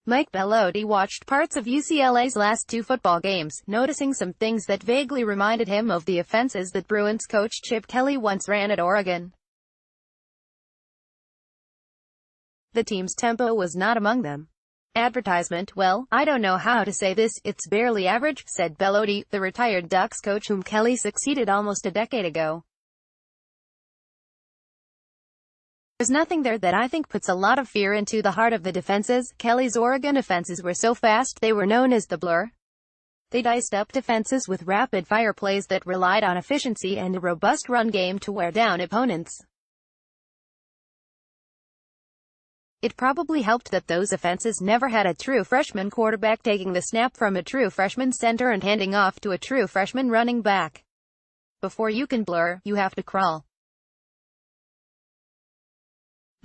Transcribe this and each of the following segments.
Mike Bellotti watched parts of UCLA's last two football games, noticing some things that vaguely reminded him of the offenses that Bruins coach Chip Kelly once ran at Oregon. The team's tempo was not among them. Advertisement, well, I don't know how to say this, it's barely average, said Bellotti, the retired Ducks coach whom Kelly succeeded almost a decade ago. There's nothing there that I think puts a lot of fear into the heart of the defenses. Kelly's Oregon offenses were so fast they were known as the blur. They diced up defenses with rapid-fire plays that relied on efficiency and a robust run game to wear down opponents. It probably helped that those offenses never had a true freshman quarterback taking the snap from a true freshman center and handing off to a true freshman running back. Before you can blur, you have to crawl.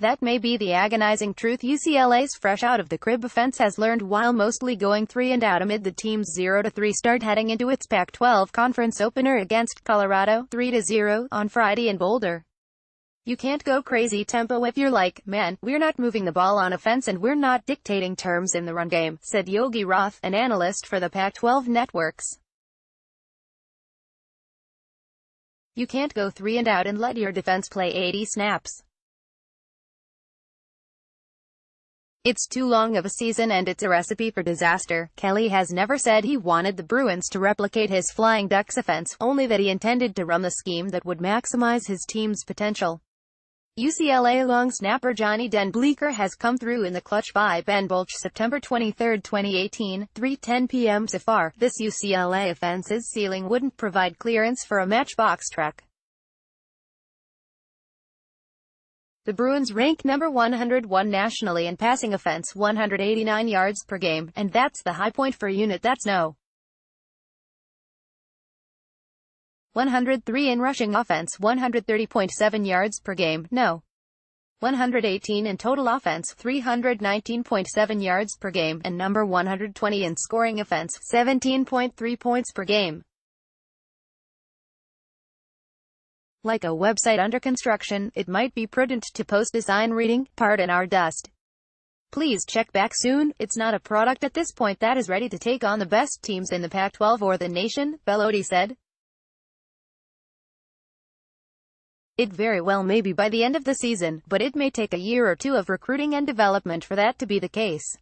That may be the agonizing truth UCLA's fresh-out-of-the-crib offense has learned while mostly going 3-and-out amid the team's 0-3 start heading into its Pac-12 conference opener against Colorado, 3-0, on Friday in Boulder. You can't go crazy tempo if you're like, man, we're not moving the ball on offense and we're not dictating terms in the run game, said Yogi Roth, an analyst for the Pac-12 networks. You can't go 3-and-out and let your defense play 80 snaps. It's too long of a season and it's a recipe for disaster. Kelly has never said he wanted the Bruins to replicate his Flying Ducks offense, only that he intended to run the scheme that would maximize his team's potential. UCLA long snapper Johnny Den Bleecker has come through in the clutch by Ben Bolch September 23, 2018, 3:10 p.m. so far. This UCLA offense's ceiling wouldn't provide clearance for a matchbox truck. The Bruins rank number 101 nationally in passing offense, 189 yards per game, and that's the high point for a unit that's no. 103 in rushing offense, 130.7 yards per game, no. 118 in total offense, 319.7 yards per game, and number 120 in scoring offense, 17.3 points per game. Like a website under construction, it might be prudent to post a sign reading, "Pardon our dust. Please check back soon." It's not a product at this point that is ready to take on the best teams in the Pac-12 or the nation, Bellotti said. It very well may be by the end of the season, but it may take a year or two of recruiting and development for that to be the case.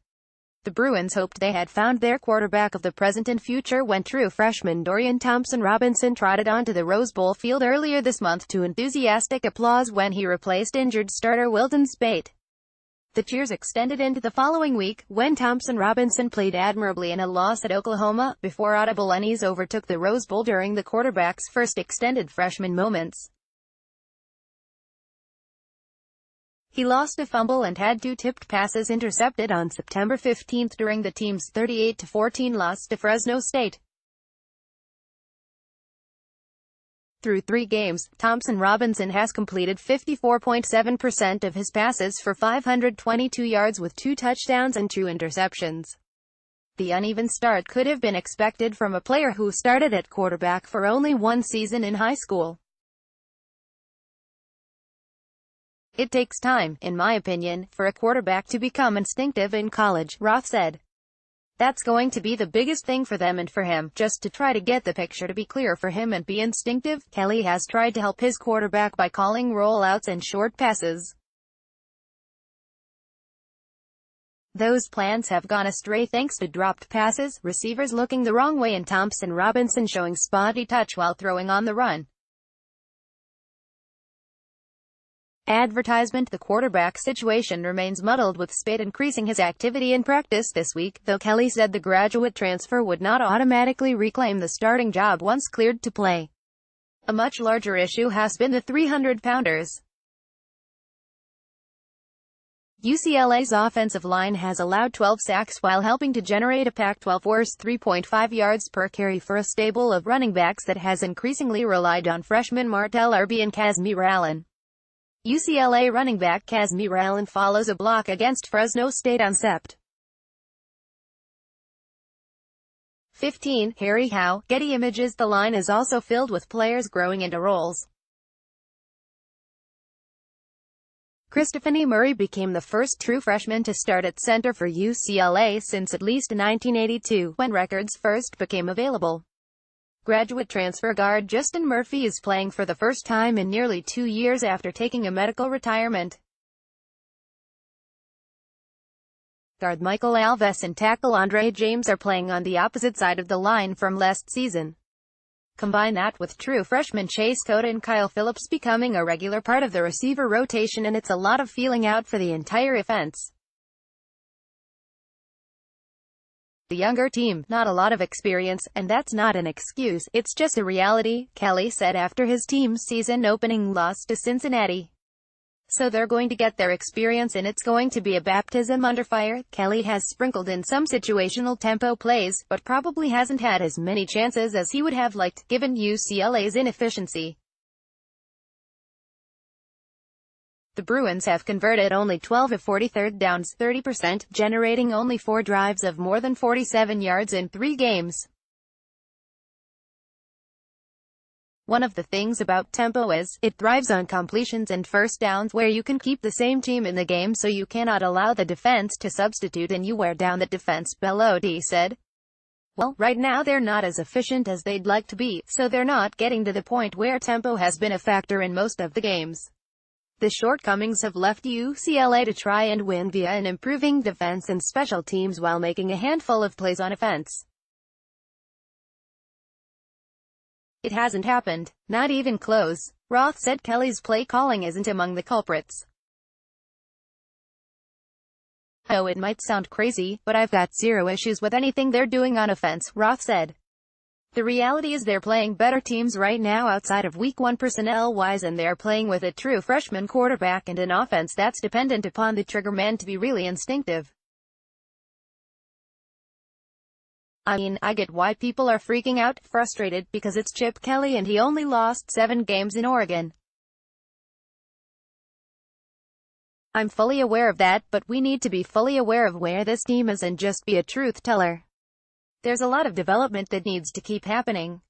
The Bruins hoped they had found their quarterback of the present and future when true freshman Dorian Thompson-Robinson trotted onto the Rose Bowl field earlier this month to enthusiastic applause when he replaced injured starter Wilton Speight. The cheers extended into the following week, when Thompson-Robinson played admirably in a loss at Oklahoma, before audible unease overtook the Rose Bowl during the quarterback's first extended freshman moments. He lost a fumble and had two tipped passes intercepted on September 15 during the team's 38-14 loss to Fresno State. Through 3 games, Thompson-Robinson has completed 54.7% of his passes for 522 yards with 2 touchdowns and 2 interceptions. The uneven start could have been expected from a player who started at quarterback for only 1 season in high school. It takes time, in my opinion, for a quarterback to become instinctive in college, Roth said. That's going to be the biggest thing for them and for him, just to try to get the picture to be clear for him and be instinctive. Kelly has tried to help his quarterback by calling rollouts and short passes. Those plans have gone astray thanks to dropped passes, receivers looking the wrong way and Thompson-Robinson showing spotty touch while throwing on the run. Advertisement. The quarterback situation remains muddled with Speight increasing his activity in practice this week, though Kelly said the graduate transfer would not automatically reclaim the starting job once cleared to play. A much larger issue has been the 300-pounders. UCLA's offensive line has allowed 12 sacks while helping to generate a Pac-12 worst 3.5 yards per carry for a stable of running backs that has increasingly relied on freshmen Martell Irby and Kazmir Allen. UCLA running back Kazmir Allen follows a block against Fresno State on Sept. 15. Harry Howe, Getty Images. The line is also filled with players growing into roles. Christopher Murray became the first true freshman to start at center for UCLA since at least 1982, when records first became available. Graduate transfer guard Justin Murphy is playing for the first time in nearly 2 years after taking a medical retirement. Guard Michael Alves and tackle Andre James are playing on the opposite side of the line from last season. Combine that with true freshmen Chase Cota and Kyle Phillips becoming a regular part of the receiver rotation, and it's a lot of feeling out for the entire offense. The younger team, not a lot of experience, and that's not an excuse, it's just a reality, Kelly said after his team's season-opening loss to Cincinnati. So they're going to get their experience and it's going to be a baptism under fire. Kelly has sprinkled in some situational tempo plays, but probably hasn't had as many chances as he would have liked, given UCLA's inefficiency. The Bruins have converted only 12 of 40 third downs, 30%, generating only 4 drives of more than 47 yards in 3 games. One of the things about tempo is, it thrives on completions and first downs where you can keep the same team in the game so you cannot allow the defense to substitute and you wear down the defense, Bellotti said. Well, right now they're not as efficient as they'd like to be, so they're not getting to the point where tempo has been a factor in most of the games. The shortcomings have left UCLA to try and win via an improving defense and special teams while making a handful of plays on offense. It hasn't happened. Not even close. Roth said Kelly's play calling isn't among the culprits. Oh, it might sound crazy, but I've got zero issues with anything they're doing on offense, Roth said. The reality is they're playing better teams right now outside of week 1 personnel-wise, and they're playing with a true freshman quarterback and an offense that's dependent upon the triggerman to be really instinctive. I mean, I get why people are freaking out, frustrated, because it's Chip Kelly and he only lost 7 games in Oregon. I'm fully aware of that, but we need to be fully aware of where this team is and just be a truth teller. There's a lot of development that needs to keep happening.